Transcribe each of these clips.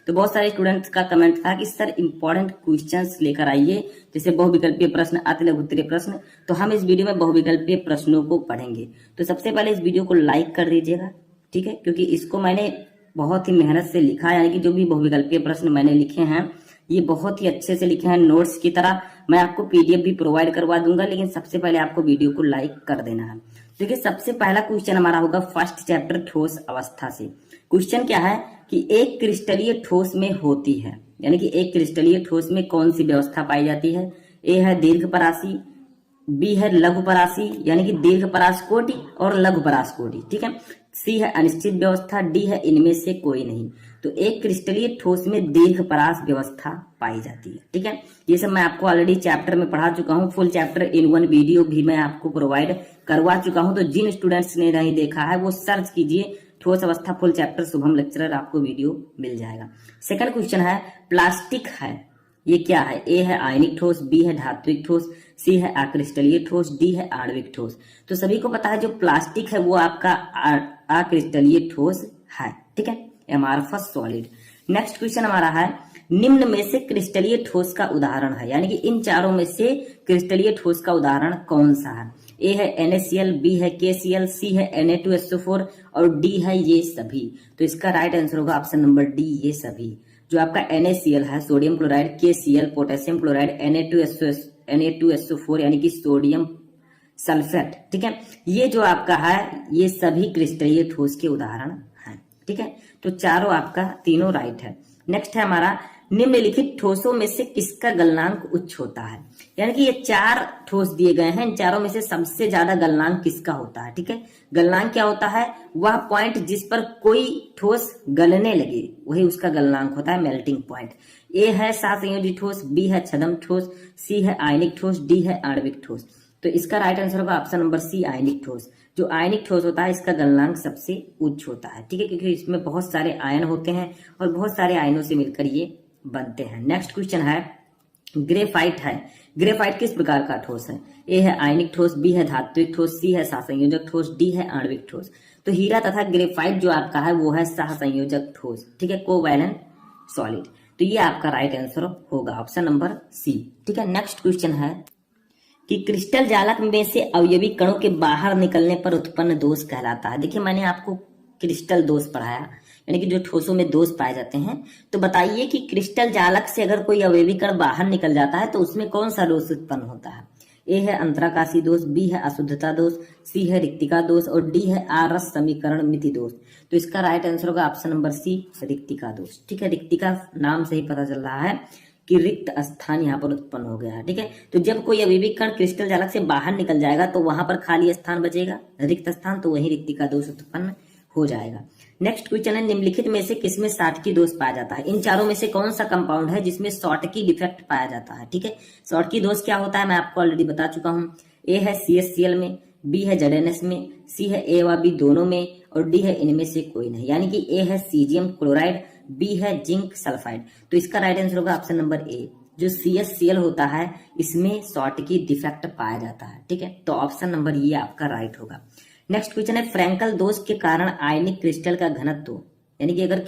तो बहुत सारे स्टूडेंट्स का कमेंट था कि सर इंपॉर्टेंट क्वेश्चंस लेकर आइए, जैसे बहुविकल्पीय प्रश्न, अति लघु उत्तरीय प्रश्न। तो हम इस वीडियो में बहुविकल्पीय प्रश्नों को पढ़ेंगे। तो सबसे पहले इस वीडियो को लाइक कर दीजिएगा, ठीक है, क्योंकि इसको मैंने बहुत ही मेहनत से लिखा है, यानी कि जो भी बहुविकल्पीय प्रश्न मैंने लिखे हैं ये बहुत ही अच्छे से लिखे हैं, नोट्स की तरह। मैं आपको पीडीएफ भी प्रोवाइड करवा दूंगा, लेकिन सबसे पहले आपको वीडियो को लाइक कर देना है। देखिए, सबसे पहला क्वेश्चन हमारा होगा फर्स्ट चैप्टर ठोस अवस्था से। क्वेश्चन क्या है कि एक क्रिस्टलीय ठोस में होती है, यानी कि एक क्रिस्टलीय ठोस में कौन सी व्यवस्था पाई जाती है। ए है दीर्घ परासी, बी है लघु परासी यानी कि दीर्घ परास कोटि और लघु परास कोटि, ठीक है, सी है अनिश्चित व्यवस्था, डी है इनमें से कोई नहीं। तो एक क्रिस्टलीय ठोस में दीर्घ परास व्यवस्था पाई जाती है, ठीक है। ये सब मैं आपको ऑलरेडी चैप्टर में पढ़ा चुका हूँ, full chapter in one video भी मैं आपको प्रोवाइड करवा चुका हूँ। तो जिन स्टूडेंट्स ने नहीं देखा है वो सर्च कीजिए ठोस अवस्था फुल चैप्टर शुभम लेक्चरर, आपको वीडियो मिल जाएगा। सेकंड क्वेश्चन है प्लास्टिक है, ये क्या है। ए है आयनिक ठोस, बी है धात्विक ठोस, सी है अक्रिस्टलीय ठोस, डी है आणविक ठोस। तो सभी को पता है जो प्लास्टिक है वो आपका अक्रिस्टलीय ठोस है, ठीक है, एमार्फस सॉलिड। नेक्स्ट क्वेश्चन हमारा है निम्न में से क्रिस्टलीय ठोस का उदाहरण है, यानी कि इन चारों में से क्रिस्टलीय ठोस का उदाहरण कौन सा है। ए है NaCl, बी है KCl, सी है Na2SO4 और डी है ये सभी। तो इसका राइट आंसर होगा ऑप्शन नंबर डी, ये सभी। जो आपका NaCl है sodium chloride, KCl potassium chloride, Na2SO4 यानी कि सोडियम सल्फेट, ठीक है, ये जो आपका है ये सभी क्रिस्टलीय ठोस के उदाहरण हैं, ठीक है। तो चारों आपका तीनों राइट है। नेक्स्ट है हमारा निम्नलिखित ठोसों में से किसका गलनांक उच्च होता है, यानी कि ये चार ठोस दिए गए हैं, इन चारों में से सबसे ज्यादा गलनांक किसका होता है, ठीक है। गलनांक क्या होता है, वह पॉइंट जिस पर कोई ठोस गलने लगे वही उसका गलनांक होता है, मेल्टिंग पॉइंट। ए है सहसंयोजी ठोस, बी है छद्म ठोस, सी है आयनिक ठोस, डी है आणविक ठोस। तो इसका राइट आंसर होगा ऑप्शन नंबर सी, आयनिक ठोस। जो आयनिक ठोस होता है इसका गलनांक सबसे उच्च होता है, ठीक है, क्योंकि इसमें बहुत सारे आयन होते हैं और बहुत सारे आयनों से मिलकर ये बनते हैं। नेक्स्ट क्वेश्चन है ग्रेफाइट है, ग्रेफाइट किस प्रकार का ठोस है। ए है आयनिक ठोस, बी है धात्विक ठोस, सी है सहसंयोजक ठोस, डी है आणविक ठोस। तो हीरा तथा ग्रेफाइट जो आपका है वो है सहसंयोजक ठोस, ठीक है, कोवैलेंट सॉलिड। तो ये आपका राइट आंसर होगा ऑप्शन नंबर सी, ठीक है। नेक्स्ट क्वेश्चन है कि क्रिस्टल जालक में से अवयवी कणों के बाहर निकलने पर उत्पन्न दोष कहलाता है। देखिए, मैंने आपको क्रिस्टल दोष पढ़ाया, यानी कि जो ठोसों में दोष पाए जाते हैं। तो बताइए कि क्रिस्टल जालक से अगर कोई अवयवी कण बाहर निकल जाता है तो उसमें कौन सा दोष उत्पन्न होता है। ए है अंतराकाशी दोष, बी है अशुद्धता दोष, सी है रिक्तिका दोष और डी है आरस समीकरण मिति दोष। तो इसका राइट आंसर होगा ऑप्शन नंबर सी, रिक्तिका दोष, ठीक है। रिक्तिका नाम से ही पता चल रहा है कि रिक्त स्थान यहाँ पर उत्पन्न हो गया है, ठीक है। तो जब कोई अवयवी कण क्रिस्टल जालक से बाहर निकल जाएगा तो वहां पर खाली स्थान बचेगा, रिक्त स्थान, तो वही रिक्तिका दोष उत्पन्न हो जाएगा। नेक्स्ट क्वेश्चन है निम्नलिखित में से किसमें शॉर्टकी दोष पाया जाता है। इन चारों में से कौन सा कंपाउंड है जिसमें शॉर्टकी डिफेक्ट पाया जाता है, ठीक है। शॉर्टकी दोष क्या होता है मैं आपको ऑलरेडी बता चुका हूँ। ए है CHCl में, बी है ZNS में, सी है A व B दोनों में और डी है इनमें से कोई नहीं, यानी कि ए है सीजियम क्लोराइड, बी है जिंक सल्फाइड। तो इसका राइट आंसर होगा ऑप्शन नंबर ए, जो CHCl होता है इसमें शॉर्टकी डिफेक्ट पाया जाता है, ठीक है। तो ऑप्शन नंबर ये आपका राइट होगा। नेक्स्ट क्वेश्चन है फ्रैंकल दोष के कारण आयनिक क्रिस्टल का घनत्व, यानी कि अगर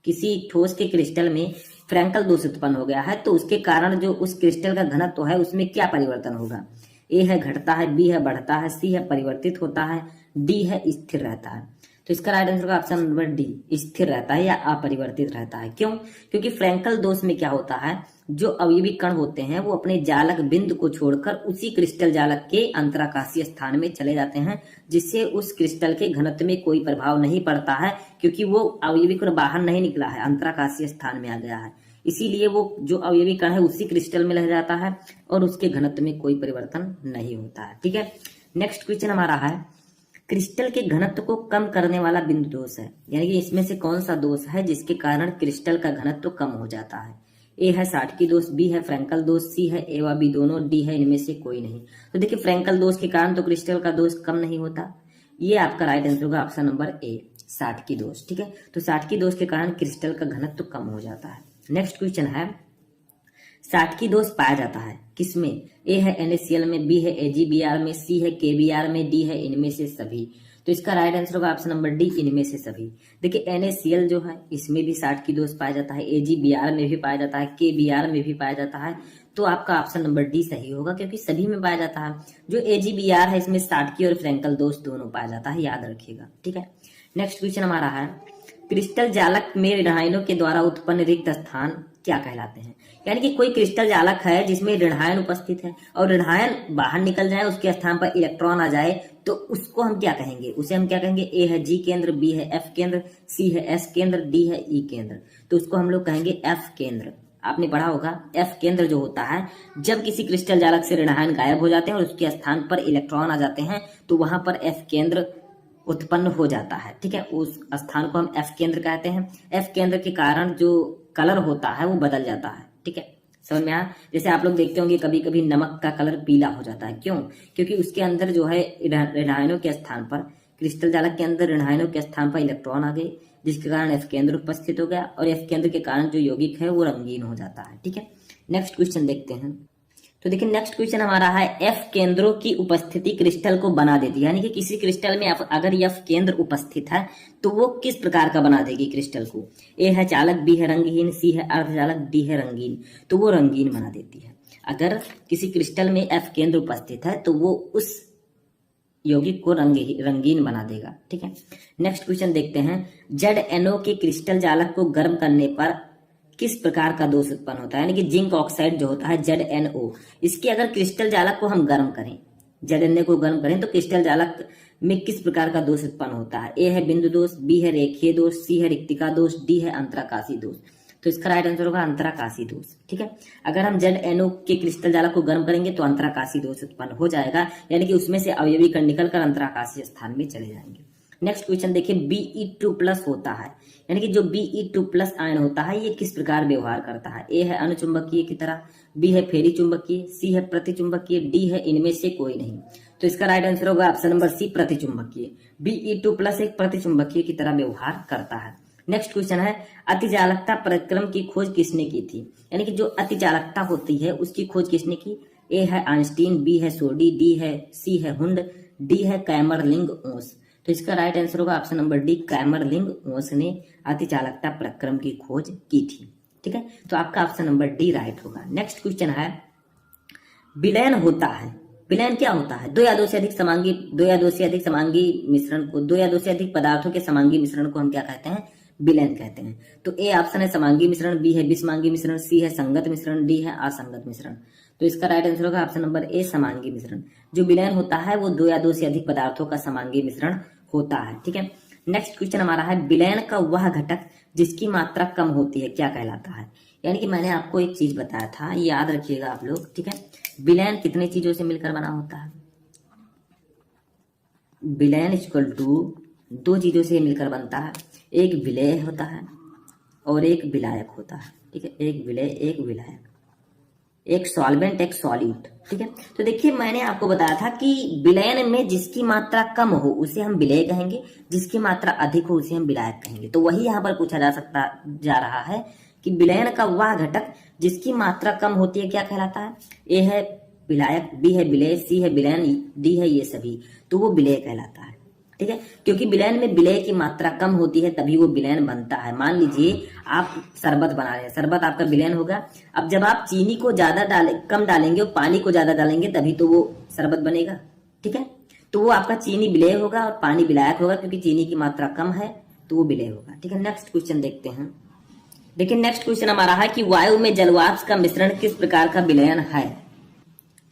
किसी ठोस के क्रिस्टल में फ्रैंकल दोष उत्पन्न हो गया है तो उसके कारण जो उस क्रिस्टल का घनत्व है उसमें क्या परिवर्तन होगा। ए है घटता है, बी है बढ़ता है, सी है परिवर्तित होता है, डी है स्थिर रहता है। तो इसका राइट आंसर होगा ऑप्शन नंबर डी, स्थिर रहता है या अपरिवर्तित रहता है। क्यों, क्योंकि फ्रैंकल दोष में क्या होता है, जो अवयवी कण होते हैं वो अपने जालक बिंदु को छोड़कर उसी क्रिस्टल जालक के अंतराकाशीय स्थान में चले जाते हैं, जिससे उस क्रिस्टल के घनत्व में कोई प्रभाव नहीं पड़ता है, क्योंकि वो अवयवी कण बाहर नहीं निकला है, अंतराकाशीय स्थान में आ गया है। इसीलिए वो जो अवयवी कण है उसी क्रिस्टल में रह जाता है और उसके घनत्व में कोई परिवर्तन नहीं होता है, ठीक है। नेक्स्ट क्वेश्चन हमारा है क्रिस्टल के घनत्व को कम करने वाला बिंदु दोष है, यानी कि इसमें से कौन सा दोष है जिसके कारण क्रिस्टल का घनत्व कम हो जाता है। ए है शॉर्टकी दोष, बी है फ्रैंकल दोष, सी है A व B दोनों, डी है इनमें से कोई नहीं। तो देखिए, फ्रैंकल दोष के कारण तो क्रिस्टल का दोष कम नहीं होता, ये आपका राइट आंसर होगा ऑप्शन नंबर ए, शॉर्टकी दोष, ठीक है। तो शॉर्टकी दोष के कारण क्रिस्टल का घनत्व कम हो जाता है। नेक्स्ट क्वेश्चन है शॉर्टकी दोष पाया जाता है किसमें। ए है NaCl में, बी है AgBr में, सी है KBr में, डी है इनमें से सभी। तो इसका राइट आंसर होगा ऑप्शन नंबर डी, इनमें से सभी। देखिए NaCl जो है इसमें भी 60 की दोष पाया जाता है, AgBr में भी पाया जाता है, KBr में भी पाया जाता है। तो आपका ऑप्शन नंबर डी सही होगा क्योंकि सभी में पाया जाता है। जो AgBr है इसमें स्टार्ट की और फ्रैंकल दोष दोनों पाया जाता है, याद रखिएगा। ठीक है, नेक्स्ट क्वेश्चन हमारा है क्रिस्टल जालक में ऋणायनों के द्वारा उत्पन्न रिक्त स्थान क्या कहलाते हैं। यानी कि कोई क्रिस्टल जालक है जिसमें ऋणायन उपस्थित है और ऋणायन बाहर निकल जाए, उसके स्थान पर इलेक्ट्रॉन आ जाए, तो उसको हम क्या कहेंगे, उसे हम क्या कहेंगे, ए है G केंद्र, बी है F केंद्र, सी है S केंद्र, डी है E केंद्र। तो उसको हम लोग कहेंगे F केंद्र। आपने पढ़ा होगा F केंद्र जो होता है, जब किसी क्रिस्टल जालक से ऋणायन गायब हो जाते हैं और उसके स्थान पर इलेक्ट्रॉन आ जाते हैं तो वहां पर F केंद्र उत्पन्न हो जाता है। ठीक है, उस स्थान को हम F केंद्र कहते हैं। F केंद्र के कारण जो कलर होता है वो बदल जाता है। ठीक है, समझ में आया। जैसे आप लोग देखते होंगे कभी कभी नमक का कलर पीला हो जाता है, क्यों? क्योंकि उसके अंदर जो है ऋणायनों के स्थान पर, क्रिस्टल जालक के अंदर ऋणायनों के स्थान पर इलेक्ट्रॉन आ गए, जिसके कारण F केंद्र उपस्थित हो गया और F केंद्र के कारण जो यौगिक है वो रंगीन हो जाता है। ठीक है, नेक्स्ट क्वेश्चन देखते हैं। तो देखिए नेक्स्ट क्वेश्चन हमारा है F केंद्रों की उपस्थिति क्रिस्टल को बना देती है। यानी कि किसी क्रिस्टल में अगर F केंद्र उपस्थित है तो वो किस प्रकार का बना देगी क्रिस्टल को। A है चालक, B है रंगहीन, C है अर्धचालक, D है रंगीन। तो वो रंगीन बना देती है। अगर किसी क्रिस्टल में F केंद्र उपस्थित है तो वो उस यौगिक को रंगीन बना देगा। ठीक है, नेक्स्ट क्वेश्चन देखते हैं। ZnO के क्रिस्टल जालक को गर्म करने पर किस प्रकार का दोष उत्पन्न होता है। यानी कि जिंक ऑक्साइड जो होता है ZnO, इसके अगर क्रिस्टल जालक को हम गर्म करें, ZnO को गर्म करें तो क्रिस्टल जालक में किस प्रकार का दोष उत्पन्न होता है। A है बिंदु दोष, B है रेखीय दोष, C है रिक्तिका दोष, D है अंतराकाशी दोष। तो इसका राइट आंसर होगा अंतराकाशी दोष। ठीक है, अगर हम ZnO के क्रिस्टल जालक को गर्म करेंगे तो अंतराकाशी दोष उत्पन्न हो जाएगा, यानी कि उसमें से अवयवी कण निकलकर अंतराकाशी स्थान में चले जाएंगे। नेक्स्ट क्वेश्चन देखिए, Be2+ होता है, यानी कि जो Be2+ आयन होता है ये किस प्रकार व्यवहार करता है। A है अनुचुंबकीय की तरह, B है फेरी चुंबकीय, C है प्रतिचुंबकीय, D है इनमें से कोई नहीं। तो इसका राइट आंसर होगा ऑप्शन नंबर C, प्रतिचुंबकीय। Be2+ एक प्रतिचुंबकीय की तरह व्यवहार करता है। नेक्स्ट क्वेश्चन है अतिचालकता प्रक्रम की खोज किसने की थी। यानी कि जो अतिचालकता होती है उसकी खोज किसने की। A है आइंस्टीन, B है सोडी, D है C है हुंड, D है कैमरलिंग ओस। तो इसका राइट आंसर होगा ऑप्शन नंबर डी, कैमरलिंग ओस ने अतिचालकता प्रक्रम की खोज की थी। ठीक है, तो आपका ऑप्शन नंबर डी राइट होगा। नेक्स्ट क्वेश्चन है विलयन होता है। विलयन क्या होता है। दो या दो से अधिक समांगी मिश्रण को, दो या दो से अधिक पदार्थों के समांगी मिश्रण को हम क्या कहते हैं, विलयन कहते हैं। तो ए ऑप्शन है समांगी मिश्रण, बी है विसमांगी मिश्रण, सी है संगत मिश्रण, डी है असंगत मिश्रण। तो इसका राइट आंसर होगा ऑप्शन नंबर ए, समांगी मिश्रण। जो विलयन होता है वो दो या दो से अधिक पदार्थों का समांगी मिश्रण होता है। ठीक है, नेक्स्ट क्वेश्चन हमारा है विलयन का वह घटक जिसकी मात्रा कम होती है क्या कहलाता है। यानी कि मैंने आपको एक चीज बताया था, याद रखिएगा आप लोग। ठीक है, विलयन कितने चीजों से मिलकर बना होता है। विलयन इक्वल टू दो चीजों से मिलकर बनता है, एक विलेय होता है और एक विलायक होता है। ठीक है, एक विलेय एक विलायक, एक सॉल्वेंट एक सॉल्यूट। ठीक है, तो देखिए मैंने आपको बताया था कि विलयन में जिसकी मात्रा कम हो उसे हम विलेय कहेंगे, जिसकी मात्रा अधिक हो उसे हम विलायक कहेंगे। तो वही यहाँ पर पूछा जा रहा है कि विलयन का वह घटक जिसकी मात्रा कम होती है क्या कहलाता है। ए है विलायक, बी है विलेय, सी है विलयन, डी है ये सभी, तो वो विलेय कहलाता है। ठीक है, क्योंकि विलयन में विलेय की मात्रा कम होती है तभी वो विलयन बनता है। मान लीजिए आप शरबत बना रहे हैं, शरबत आपका विलयन होगा। अब जब आप चीनी को कम डालेंगे और पानी को ज्यादा डालेंगे तभी तो वो शरबत बनेगा। ठीक है, तो वो आपका चीनी विलेय होगा और पानी विलायक होगा, क्योंकि चीनी की मात्रा कम है तो वो विलेय होगा। ठीक है, नेक्स्ट क्वेश्चन देखते हैं। देखिए नेक्स्ट क्वेश्चन हमारा है कि वायु में जलवाष्प का मिश्रण किस प्रकार का विलयन है।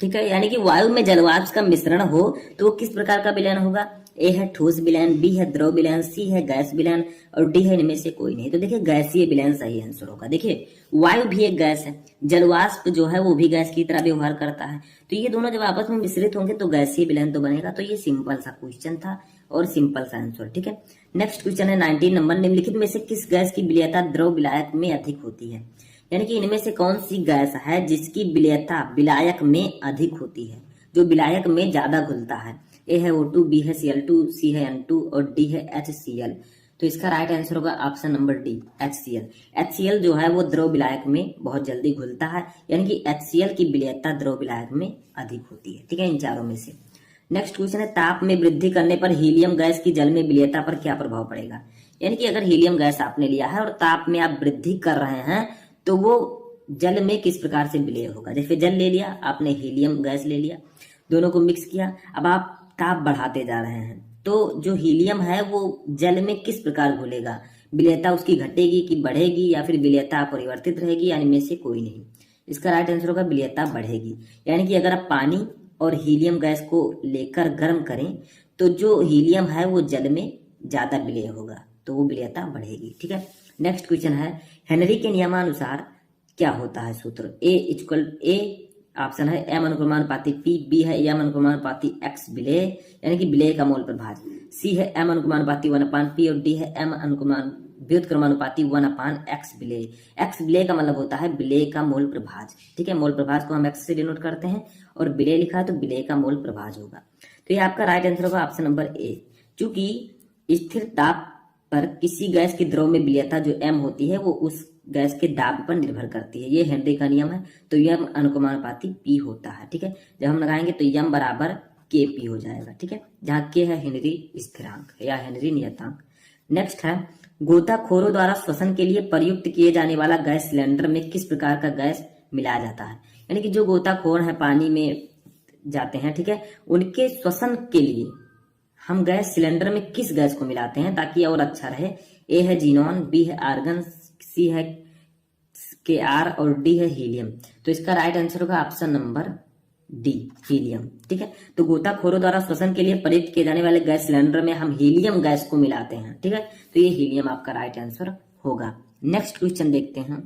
ठीक है, यानी कि वायु में जलवाष्प का मिश्रण हो तो वो किस प्रकार का विलयन होगा। ए है ठोस विलयन, बी है द्रव विलयन, सी है गैस विलयन और डी है इनमें से कोई नहीं। तो देखिए गैसीय विलयन सही आंसर होगा। देखिए वायु भी एक गैस है, जलवाष्प जो है वो भी गैस की तरह व्यवहार करता है, तो ये दोनों जब आपस में मिश्रित होंगे तो गैसीय विलयन तो बनेगा। तो ये सिंपल सा क्वेश्चन था और सिंपल सा आंसर। ठीक है, नेक्स्ट क्वेश्चन है 19 नंबर, निम्नलिखित में से किस गैस की विलयता द्रव विलायक में अधिक होती है। यानी कि इनमें से कौन सी गैस है जिसकी विलयता विलायक में अधिक होती है, जो विलायक में ज्यादा घुलता है। ए है O2, बी है Cl2, सी है N2 और डी है HCl। तो इसका राइट आंसर होगा option number D, HCl। HCl जो है वो द्रव विलायक में बहुत जल्दी घुलता है, यानी कि HCl की विलयता द्रव विलायक में अधिक होती है। ठीक है, इन चारों में से। नेक्स्ट क्वेश्चन है ताप में वृद्धि करने पर हीलियम गैस की जल में विलेयता पर क्या प्रभाव पड़ेगा। यानी कि अगर हीलियम गैस आपने लिया है और ताप में आप वृद्धि कर रहे हैं तो वो जल में किस प्रकार से विलय होगा। जैसे जल ले लिया आपने, हीलियम गैस ले लिया, दोनों को मिक्स किया, अब आप ताप बढ़ाते जा रहे हैं तो जो हीलियम है वो जल में किस प्रकार घुलेगा, विलेयता उसकी घटेगी कि बढ़ेगी, या फिर विलेयता परिवर्तित रहेगी, यानी में से कोई नहीं। इसका राइट आंसर होगा विलेयता बढ़ेगी। यानी कि अगर आप पानी और हीलियम गैस को लेकर गर्म करें तो जो हीलियम है वो जल में ज्यादा विलय होगा, तो वो विलेयता बढ़ेगी। ठीक है, नेक्स्ट क्वेश्चन है हेनरी के नियमानुसार क्या होता है सूत्र। ए ऑप्शन है एम अनुक्रमानुपाती पी, बी है एम अनुक्रमानुपाती एक्स विलेय यानी कि विलेय का मोल प्रभाज, सी है एम अनुक्रमानुपाती 1/p और डी है एम व्युत्क्रमानुपाती 1/x विलेय। एक्स विलेय का मतलब होता है विलेय का मोल प्रभाज। ठीक है, मोल प्रभाज को हम एक्स से डिनोट करते हैं और विलेय लिखा है तो विलेय का मोल प्रभाज होगा। तो ये आपका राइट आंसर होगा ऑप्शन नंबर ए। चूंकि स्थिर ताप पर किसी गैस की द्रव में विलेयता जो m होती है वो उस गैस के दाब पर निर्भर करती है। ये हेनरी का नियम है, तो यम अनुक्रमानुपाती p होता है। ठीक है, जब हम लगाएंगे तो यम बराबर kp हो जाएगा। ठीक है, जहाँ k है हेनरी स्थिरांक या हेनरी नियतांक। नेक्स्ट है गोताखोरों द्वारा श्वसन के लिए प्रयुक्त किए जाने वाला गैस सिलेंडर में किस प्रकार का गैस मिलाया जाता है। यानी कि जो गोताखोर है पानी में जाते हैं, ठीक है, उनके श्वसन के लिए हम गैस सिलेंडर में किस गैस को मिलाते हैं ताकि और अच्छा रहे। ए है जीनॉन, बी है आर्गन, सी है Kr और डी है हीलियम। तो इसका राइट आंसर होगा ऑप्शन नंबर डी, हीलियम। ठीक है, तो गोताखोरों द्वारा श्वसन के लिए प्रयुक्त किए जाने वाले गैस सिलेंडर में हम हीलियम गैस को मिलाते हैं। ठीक है, तो ये हीलियम आपका राइट आंसर होगा। नेक्स्ट क्वेश्चन देखते हैं।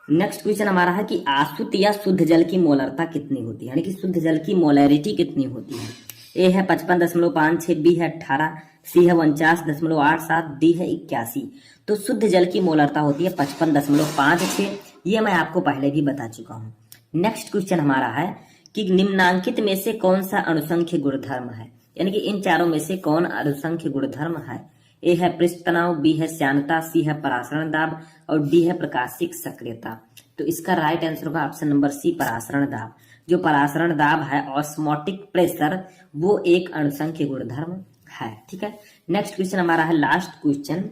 नेक्स्ट क्वेश्चन हमारा है कि आसुत या शुद्ध जल की मोलरता कितनी होती है, यानी कि शुद्ध जल की मोलैरिटी कितनी होती है। ए है 55.56, बी है 18, सी है 49.87, डी है 81। तो शुद्ध जल की मोलरता होती है 55.56। ये मैं आपको पहले भी बता चुका हूँ। नेक्स्ट क्वेश्चन हमारा है कि निम्नांकित में से कौन सा अनुसंख्य गुणधर्म है, यानी कि इन चारों में से कौन अनुसंख्य गुणधर्म है। ए है पृष्ठ तनाव, बी है श्यानता, सी है परासरण दाब और डी है प्रकाशिक सक्रियता। तो इसका राइट आंसर होगा ऑप्शन नंबर सी, परासरण दाब। जो परासरण दाब है ऑस्मोटिक प्रेशर, वो एक अनुसंख्य गुणधर्म है। ठीक है, नेक्स्ट क्वेश्चन हमारा है लास्ट क्वेश्चन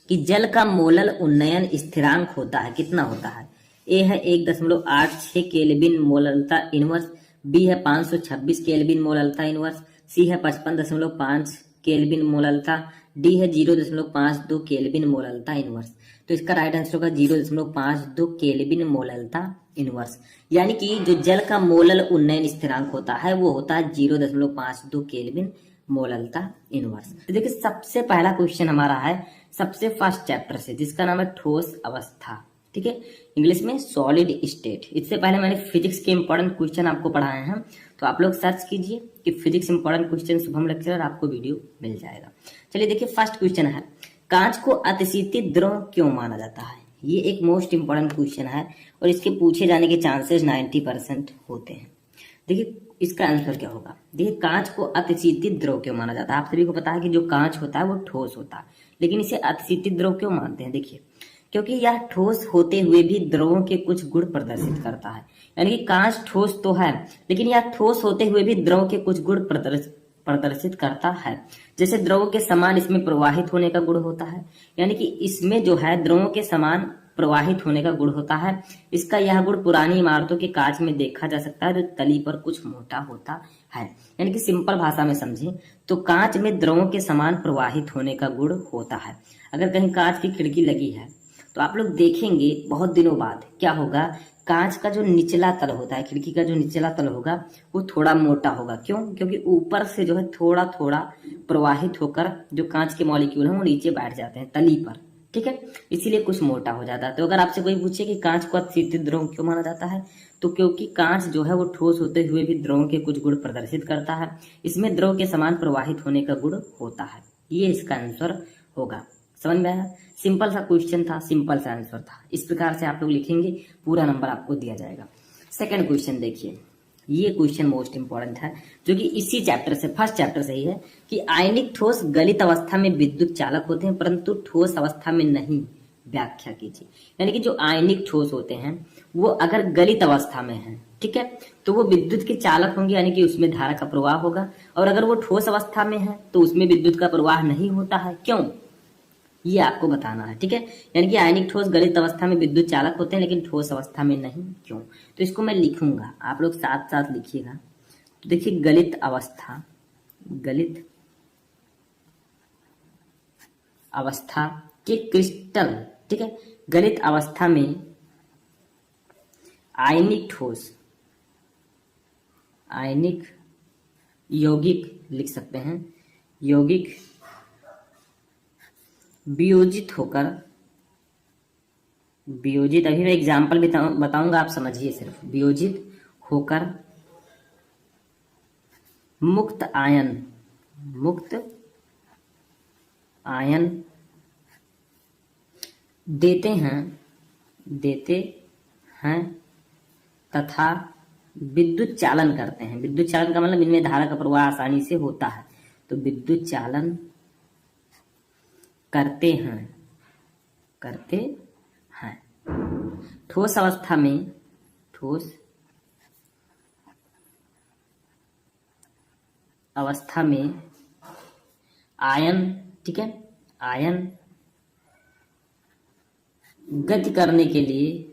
कि जल का मोलल उन्नयन स्थिरांक होता है, कितना होता है। ए है 1.86 केल्विन मोललता इनवर्स, बी है 526 केल्विन मोललता इनवर्स, सी है 55.5 केल्विन मोललता, डी है 0.52 केल्विन मोललता इनवर्स। तो इसका राइट आंसर होगा 0.52 केल्विन मोललता इनवर्स। यानी कि जो जल का मोलल उन्नयन स्थिरांक होता है वो होता है 0.52 केल्विन मोललता इनवर्स। तो देखिए सबसे पहला क्वेश्चन हमारा है सबसे फर्स्ट चैप्टर से, जिसका नाम है ठोस अवस्था। ठीक है, इंग्लिश में सॉलिड स्टेट। इससे पहले मैंने फिजिक्स के इंपॉर्टेंट क्वेश्चन आपको पढ़ाए हैं, तो आप लोग सर्च कीजिए कि physics important question Shubham lecturer, आपको वीडियो मिल जाएगा। चलिए देखिए फर्स्ट क्वेश्चन है कांच को अतिशीतित द्रव क्यों माना जाता है। ये एक मोस्ट इंपॉर्टेंट क्वेश्चन है और इसके पूछे जाने के चांसेस 90% होते हैं। देखिए इसका आंसर क्या होगा। देखिए कांच को अतिशीतित द्रव क्यों माना जाता है। आप सभी को पता है कि जो कांच होता है वो ठोस होता है, लेकिन इसे अतिशीतित द्रव क्यों मानते हैं। देखिए क्योंकि यह ठोस होते हुए भी द्रवों के कुछ गुण प्रदर्शित करता है। यानी कि कांच ठोस तो है लेकिन यह ठोस होते हुए भी द्रव के कुछ गुण प्रदर्शित करता है। जैसे द्रवों के समान इसमें प्रवाहित होने का गुण होता है, यानी कि इसमें जो है द्रवों के समान प्रवाहित होने का गुण होता है। इसका यह गुण पुरानी इमारतों के कांच में देखा जा सकता है जो तली पर कुछ मोटा होता है। यानी कि सिंपल भाषा में समझें तो कांच में द्रवों के समान प्रवाहित होने का गुण होता है। अगर कहीं कांच की खिड़की लगी है तो आप लोग देखेंगे बहुत दिनों बाद क्या होगा, कांच का जो निचला तल होता है, खिड़की का जो निचला तल होगा वो थोड़ा मोटा होगा। क्यों? क्योंकि ऊपर से जो है थोड़ा थोड़ा प्रवाहित होकर जो कांच के मॉलिक्यूल हैं वो नीचे बैठ जाते हैं तली पर। ठीक है, इसीलिए कुछ मोटा हो जाता है। तो अगर आपसे कोई पूछे कि कांच को अतिशीतित द्रव क्यों माना जाता है, तो क्योंकि कांच जो है वो ठोस होते हुए भी द्रवों के कुछ गुण प्रदर्शित करता है। इसमें द्रव के समान प्रवाहित होने का गुण होता है। ये इसका आंसर होगा। समझ में आया? सिंपल सा क्वेश्चन था, सिंपल सा आंसर था। इस प्रकार से आप लोग लिखेंगे, पूरा नंबर आपको दिया जाएगा। सेकंड क्वेश्चन देखिए, ये क्वेश्चन मोस्ट इंपॉर्टेंट है जो कि इसी चैप्टर से, फर्स्ट चैप्टर से ही है कि आयनिक ठोस गलित अवस्था में विद्युत चालक होते हैं परंतु ठोस अवस्था में नहीं। व्याख्या कीजिए। यानी कि जो आयनिक ठोस होते हैं वो अगर गलित अवस्था में है ठीक है। तो वो विद्युत के चालक होंगे, यानी कि उसमें धारा का प्रवाह होगा। और अगर वो ठोस अवस्था में है तो उसमें विद्युत का प्रवाह नहीं होता है। क्यों, ये आपको बताना है। ठीक है, यानी कि आयनिक ठोस गलित अवस्था में विद्युत चालक होते हैं लेकिन ठोस अवस्था में नहीं। क्यों, तो इसको मैं लिखूंगा, आप लोग साथ साथ लिखिएगा। तो देखिए, गलित अवस्था के क्रिस्टल, ठीक है, गलित अवस्था में आयनिक यौगिक लिख सकते हैं, यौगिक वियोजित अभी मैं एग्जाम्पल बताऊंगा, आप समझिए सिर्फ। वियोजित होकर मुक्त आयन देते हैं तथा विद्युत चालन करते हैं। विद्युत चालन का मतलब इनमें धारा का प्रवाह आसानी से होता है। तो विद्युत चालन करते हैं ठोस अवस्था में आयन, ठीक है, आयन गति करने के लिए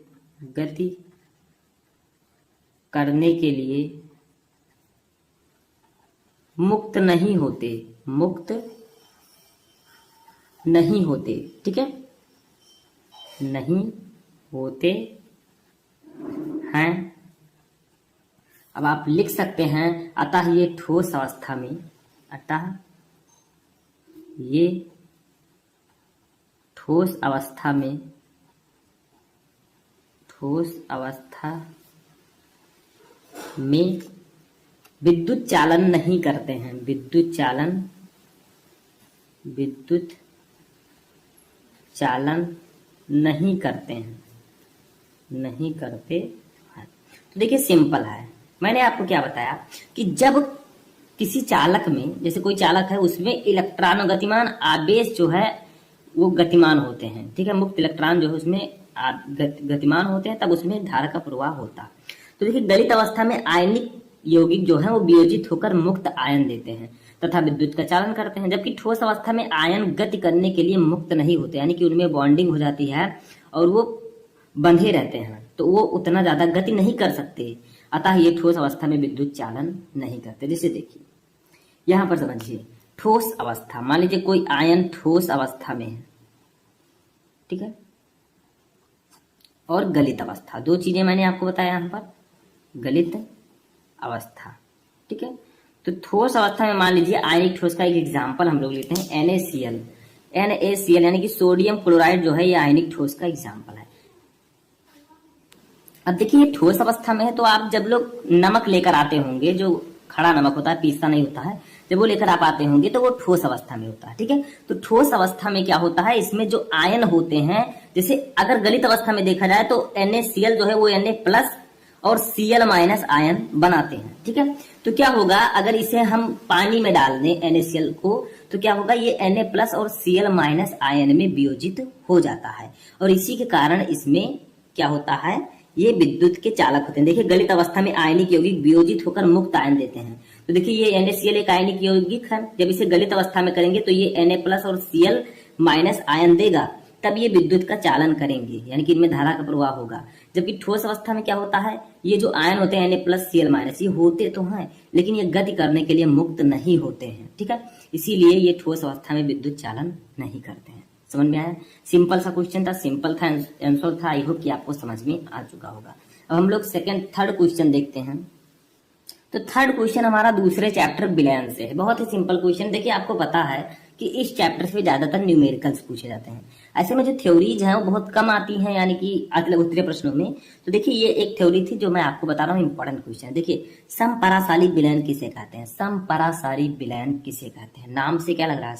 मुक्त नहीं होते, ठीक है, नहीं होते हैं। अब आप लिख सकते हैं, अतः ये ठोस अवस्था में विद्युत चालन नहीं करते हैं। विद्युत चालन नहीं करते हैं। तो देखिए, सिंपल है। मैंने आपको क्या बताया कि जब किसी चालक में, जैसे कोई चालक है, उसमें इलेक्ट्रॉन गतिमान आवेश जो है वो गतिमान होते हैं, ठीक है, मुक्त इलेक्ट्रॉन जो है उसमें गतिमान होते हैं, तब उसमें धारा का प्रवाह होता है। तो देखिए, गलित अवस्था में आयनिक यौगिक जो है वो वियोजित होकर मुक्त आयन देते हैं तथा विद्युत का चालन करते हैं। जबकि ठोस अवस्था में आयन गति करने के लिए मुक्त नहीं होते, यानी कि उनमें बॉन्डिंग हो जाती है और वो बंधे रहते हैं, तो वो उतना ज्यादा गति नहीं कर सकते। अतः ये ठोस अवस्था में विद्युत चालन नहीं करते। जैसे देखिए, यहां पर समझिए, ठोस अवस्था, मान लीजिए कोई आयन ठोस अवस्था में है, ठीक है, और गलित अवस्था, दो चीजें मैंने आपको बताया यहां पर, गलित अवस्था, ठीक है। तो ठोस अवस्था में मान लीजिए आयनिक ठोस का एक एग्जांपल हम लोग लेते हैं, NaCl, यानी कि सोडियम क्लोराइड जो है ये आयनिक ठोस का एग्जांपल है। अब देखिए, ये ठोस अवस्था में है, तो आप जब लोग नमक लेकर आते होंगे, जो खड़ा नमक होता है, पीसा नहीं होता है, जब वो लेकर आप आते होंगे तो वो ठोस अवस्था में होता है, ठीक है। तो ठोस अवस्था में क्या होता है, इसमें जो आयन होते हैं, जैसे अगर गलित अवस्था में देखा जाए तो NaCl जो है वो Na+ और Cl- आयन बनाते हैं, ठीक है। तो क्या होगा, अगर इसे हम पानी में डाल दें NaCl को, तो क्या होगा, ये Na+ और Cl- आयन में वियोजित हो जाता है, और इसी के कारण इसमें क्या होता है, ये विद्युत के चालक होते हैं। देखिए, गलित अवस्था में आयनिक यौगिक वियोजित होकर मुक्त आयन देते हैं। तो देखिए, ये NaCl एक आयनिक यौगिक है, जब इसे गलित अवस्था में करेंगे तो ये Na+ और Cl- आयन देगा, तब ये विद्युत का चालन करेंगे, यानी कि इनमें धारा का प्रवाह होगा। जबकि ठोस अवस्था में क्या होता है, ये जो आयन होते हैं Na+ Cl- ये होते तो हैं लेकिन ये गति करने के लिए मुक्त नहीं होते हैं, ठीक है, इसीलिए ये ठोस अवस्था में विद्युत चालन नहीं करते हैं। समझ में आया? सिंपल सा क्वेश्चन था, सिंपल था आंसर था। आई होप कि आपको समझ में आ चुका होगा। अब हम लोग थर्ड क्वेश्चन देखते हैं। तो थर्ड क्वेश्चन हमारा दूसरे चैप्टर विलयन से है। बहुत ही सिंपल क्वेश्चन। देखिए, आपको पता है कि इस चैप्टर से ज्यादातर न्यूमेरिकल्स पूछे जाते हैं। ऐसे में जो थ्योरीज हैं वो बहुत कम आती हैं, यानी कि अगले उत्तरीय प्रश्नों में। तो देखिए, ये एक थ्योरी थी जो मैं आपको बता रहा हूँ, इंपॉर्टेंट क्वेश्चन। देखिए, समपरासारी विलयन किसे कहते हैं? समपरासारी विलयन किसे कहते हैं? नाम से क्या लग रहा है?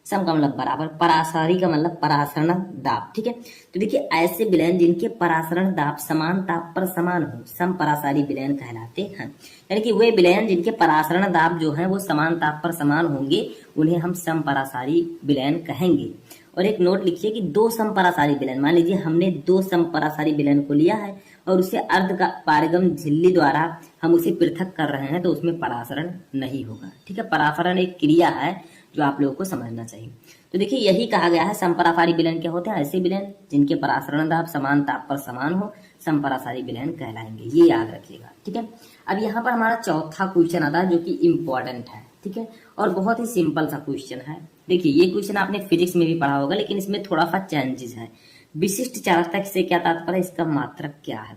सम का मतलब बराबर, परासारी का मतलब परासरण दाब, ठीक है। तो देखिए, ऐसे विलयन जिनके परासरण दाब समान ताप पर समान हो, समपरासारी विलयन कहलाते हैं। यानी कि वे विलयन जिनके परासरण दाब जो है वो समान ताप पर समान होंगे, उन्हें हम समपरासारी विलयन कहेंगे। और एक नोट लिखिए कि दो समपरासारी विलयन, मान लीजिए हमने दो समपरासारी विलयन को लिया है और उसे अर्ध का पारगम झिल्ली द्वारा हम उसे पृथक कर रहे हैं, तो उसमें परासरण नहीं होगा। ठीक है, परासरण एक क्रिया है जो आप लोगों को समझना चाहिए। तो देखिए यही कहा गया है, समपरासारी विलयन क्या होते हैं, ऐसे विलयन जिनके परासरण दाब समान ताप पर समान हो, समपरासारी विलयन कहलाएंगे, ये याद रखिएगा। ठीक है, अब यहाँ पर हमारा चौथा क्वेश्चन आता है जो कि इम्पोर्टेंट है। ठीक है, और बहुत ही सिंपल सा क्वेश्चन है। देखिए ये क्वेश्चन आपने फिजिक्स में भी पढ़ा होगा, लेकिन इसमें थोड़ा सा चेंजेस है। विशिष्ट चालकता से क्या तात्पर्य है, इसका मात्रक क्या है।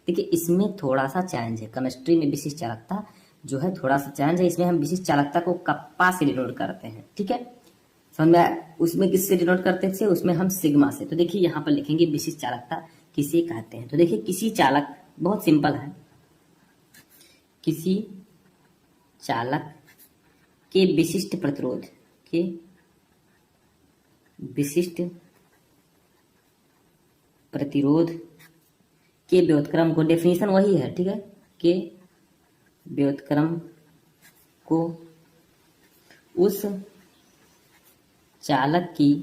देखिए इसमें थोड़ा सा चेंज है, केमिस्ट्री में विशिष्ट चालकता जो है थोड़ा सा चेंज है। इसमें हम विशिष्ट चालकता को कप्पा से डिनोट करते हैं। ठीक है, समझ में, उसमें किससे डिनोट करते थे, उसमें हम सिग्मा से। तो देखिए यहाँ पर लिखेंगे विशिष्ट चालकता किसे कहते हैं। तो देखिए किसी चालक, बहुत सिंपल है, किसी चालक के विशिष्ट प्रतिरोध के विशिष्ट प्रतिरोध के व्युत्क्रम को, डेफिनेशन वही है। ठीक है, के व्युत्क्रम को उस चालक की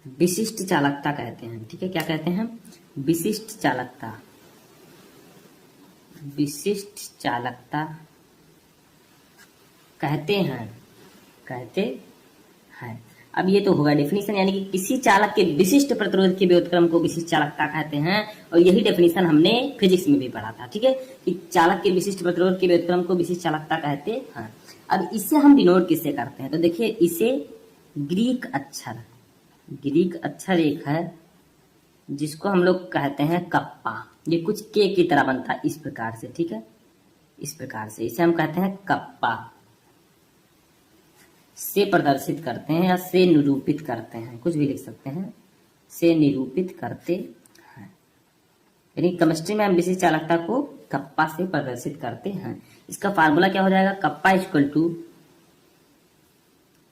विशिष्ट चालकता कहते हैं। ठीक है, क्या कहते हैं, विशिष्ट चालकता, विशिष्ट चालकता कहते हैं, कहते हैं। अब ये तो होगा डेफिनेशन, यानी कि किसी चालक के विशिष्ट प्रतिरोध के व्युत्क्रम को विशिष्ट चालकता कहते हैं, और यही डेफिनेशन हमने फिजिक्स में भी पढ़ा था। ठीक है, कि चालक के विशिष्ट प्रतिरोध के व्युत्क्रम को विशिष्ट चालकता कहते हैं। अब इसे हम डिनोट किससे करते हैं, तो देखिए इसे ग्रीक अक्षर एक है जिसको हम लोग कहते हैं कप्पा। ये कुछ के की तरह बनता है इस प्रकार से। ठीक है, इस प्रकार से इसे हम कहते हैं कप्पा से प्रदर्शित करते हैं या से निरूपित करते हैं, कुछ भी लिख सकते हैं, से निरूपित करते हैं। यानी केमिस्ट्री में हम विशिष्ट चालकता को कप्पा से प्रदर्शित करते हैं। इसका फार्मूला क्या हो जाएगा, कप्पा इक्वल टू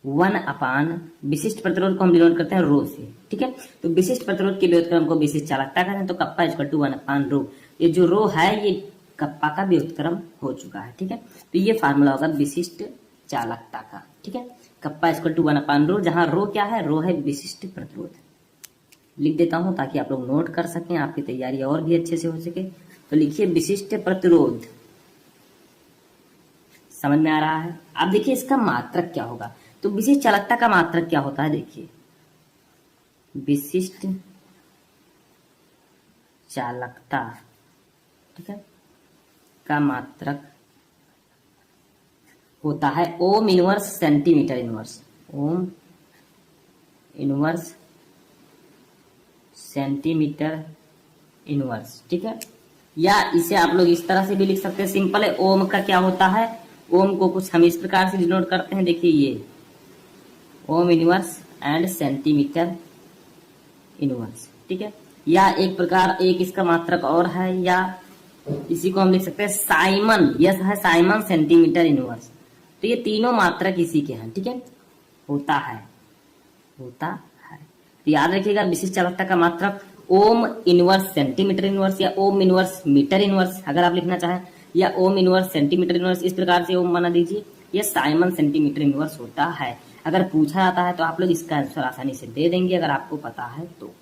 1/, विशिष्ट प्रतिरोध को हम डिनोट करते हैं रो से। ठीक है, तो विशिष्ट प्रतिरोध के व्युत्क्रम को विशिष्ट चालकता कहते हैं, तो कप्पा इक्वल टू 1/रो। ये जो रो है ये कप्पा का व्युत्क्रम हो चुका है। ठीक है, तो ये फार्मूला होगा विशिष्ट चालकता का। ठीक है, कप्पा इक्वल टू 1/रो, जहां रो क्या है, रो है विशिष्ट प्रतिरोध। लिख देता हूं ताकि आप लोग नोट कर सकें, आपकी तैयारी और भी अच्छे से हो सके। तो लिखिए विशिष्ट प्रतिरोध, समझ में आ रहा है। अब देखिए इसका मात्रक क्या होगा, तो विशिष्ट चालकता का मात्रक क्या होता है, देखिए विशिष्ट चालकता, ठीक है, का मात्रक होता है ohm inverse centimetre inverse, ohm inverse centimetre inverse. ठीक है, या इसे आप लोग इस तरह से भी लिख सकते हैं, सिंपल है। ओम का क्या होता है, ओम को कुछ हम इस प्रकार से डिनोट करते हैं, देखिए ये ohm inverse and centimetre inverse. ठीक है, या एक प्रकार एक इसका मात्रक और है, या इसी को हम लिख सकते हैं साइमन, यस है साइमन सेंटीमीटर इनवर्स। तो ये तीनों मात्रक इसी के हैं। ठीक है, होता है। तो याद रखिएगा विशिष्ट चालकता का मात्रक ओम इनवर्स सेंटीमीटर इनवर्स या ओम इनवर्स मीटर इनवर्स अगर आप लिखना चाहें, या ओम इनवर्स सेंटीमीटर इनवर्स, इस प्रकार से ओम बना दीजिए। यह साइमन सेंटीमीटर इनवर्स होता है। अगर पूछा जाता है तो आप लोग इसका आंसर आसानी से दे देंगे अगर आपको पता है तो।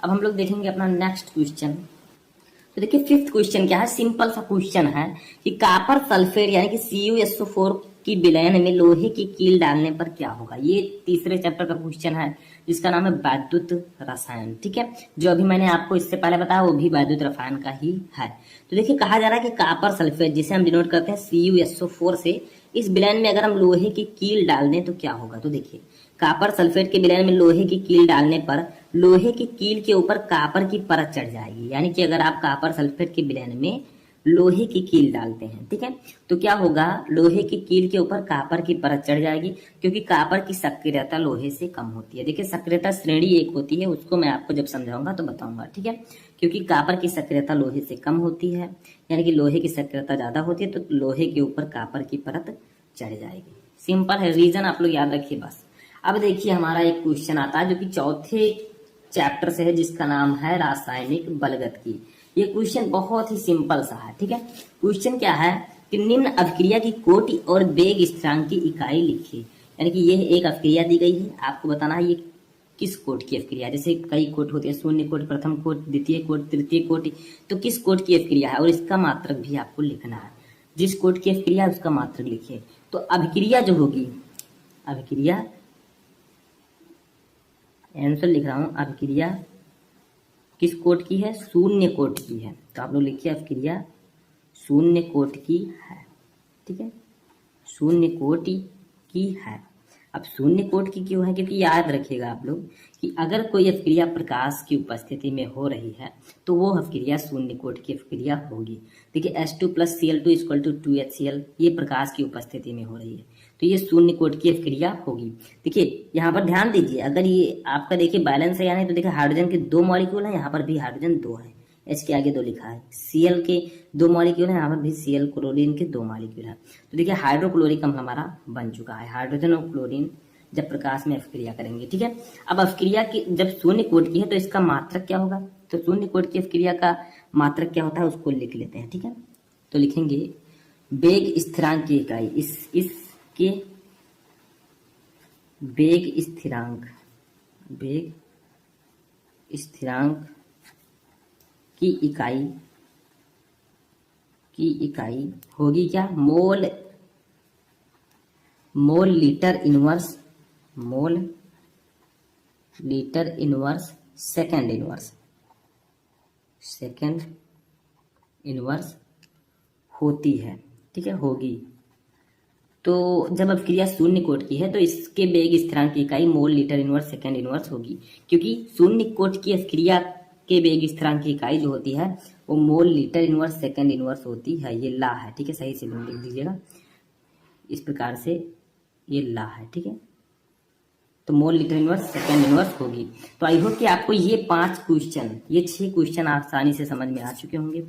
अब हम लोग देखेंगे अपना नेक्स्ट क्वेश्चन। तो देखिए फिफ्थ क्वेश्चन क्या है, सिंपल सा क्वेश्चन है कि कॉपर सल्फेट यानी कि CuSO4 की विलयन में लोहे की कील डालने पर क्या होगा। ये तीसरे चैप्टर का क्वेश्चन है जिसका नाम है वैद्युत रसायन। ठीक है, जो अभी मैंने आपको इससे पहले बताया वो भी वैद्युत रसायन का ही है। तो देखिए कहा जा रहा है कि कॉपर सल्फेट जिसे हम डिनोट करते हैं CuSO4 से, इस विलयन में अगर हम लोहे की कील डाल दें तो क्या होगा। तो देखिए कॉपर सल्फेट के विलयन में लोहे की कील डालने पर लोहे की कील के ऊपर कॉपर की परत चढ़ जाएगी। यानी कि अगर आप कॉपर सल्फेट के विलयन में लोहे की कील डालते हैं, ठीक है, तो क्या होगा, लोहे की कील के ऊपर कॉपर की परत चढ़ जाएगी, क्योंकि कॉपर की सक्रियता लोहे से कम होती है। देखिए सक्रियता श्रेणी एक होती है, उसको मैं आपको जब समझाऊंगा तो बताऊंगा। ठीक है, क्योंकि कॉपर की सक्रियता लोहे से कम होती है, यानी कि लोहे की सक्रियता ज्यादा होती है, तो लोहे के ऊपर कॉपर की परत चढ़ जाएगी। सिंपल है, रीजन आप लोग याद रखिए बस। अब देखिए हमारा एक क्वेश्चन आता है जो कि चौथे चैप्टर से है, जिसका नाम है रासायनिक बलगत। ये क्वेश्चन बहुत ही सिंपल सा है। ठीक है, क्वेश्चन क्या है कि निम्न अभिक्रिया की कोटि और वेग स्थिरांक की इकाई लिखिए। यानी कि ये एक अभिक्रिया दी गई है, आपको बताना है ये किस कोट की अभिक्रिया है। जैसे कई कोट होते हैं, शून्य कोट, प्रथम कोट, द्वितीय कोट, तृतीय कोट, तो किस कोट की अभिक्रिया है और इसका मात्रक भी आपको लिखना है। जिस कोट की अभिक्रिया है उसका मात्रक लिखिए। तो अभिक्रिया जो होगी, अभिक्रिया, आंसर लिख रहा हूं, अभिक्रिया किस कोट की है? शून्य कोट की है। तो आप लोग लिखिए अभिक्रिया शून्य कोट की है, ठीक है, शून्य कोट की है। अब शून्य कोट की क्यों है? क्योंकि याद रखिएगा आप लोग कि अगर कोई अभिक्रिया प्रकाश की उपस्थिति में हो रही है तो वो अभिक्रिया शून्य कोट की अभिक्रिया होगी। देखिए H2 + Cl2 = 2HCl, ये प्रकाश की उपस्थिति में हो रही है तो ये शून्य कोट की अभिक्रिया होगी। देखिए यहाँ पर ध्यान दीजिए, अगर ये आपका देखिए बैलेंस है या नहीं, तो देखिए हाइड्रोजन के 2 मॉलिक्यूल हैं, यहाँ पर भी हाइड्रोजन 2 है, H के आगे 2 लिखा है। Cl के 2 मॉलिक्यूल हैं, यहाँ पर भी Cl, क्लोरीन के 2 मॉलिक्यूल हैं। तो देखिए हाइड्रोक्लोरिक अम्ल हमारा बन चुका है। हाइड्रोजन और क्लोरीन जब प्रकाश में अभिक्रिया करेंगे, ठीक है। अब अभिक्रिया की जब शून्य कोट की है तो इसका मात्रक क्या होगा? तो शून्य कोट की अभिक्रिया का मात्रक क्या होता है उसको लिख लेते हैं, ठीक है। तो लिखेंगे वेग स्थिरांक की इकाई, इसके वेग स्थिरांक की इकाई होगी क्या? Mole litre inverse second inverse होती है, ठीक है, होगी। तो जब अभिक्रिया शून्य कोट की है तो इसके वेग स्थिरांक की इकाई mole litre inverse second inverse होगी, क्योंकि शून्य कोट की अभिक्रिया के वेग स्थिरांक की इकाई जो होती है वो mole litre inverse second inverse होती है। ये ला है, ठीक है, सही से लिख दीजिएगा, इस प्रकार से ये ला है, ठीक है। तो mole litre inverse second inverse होगी। तो आई होप कि आपको ये 5 क्वेश्चन, ये 6 क्वेश्चन आसानी से समझ में आ चुके होंगे।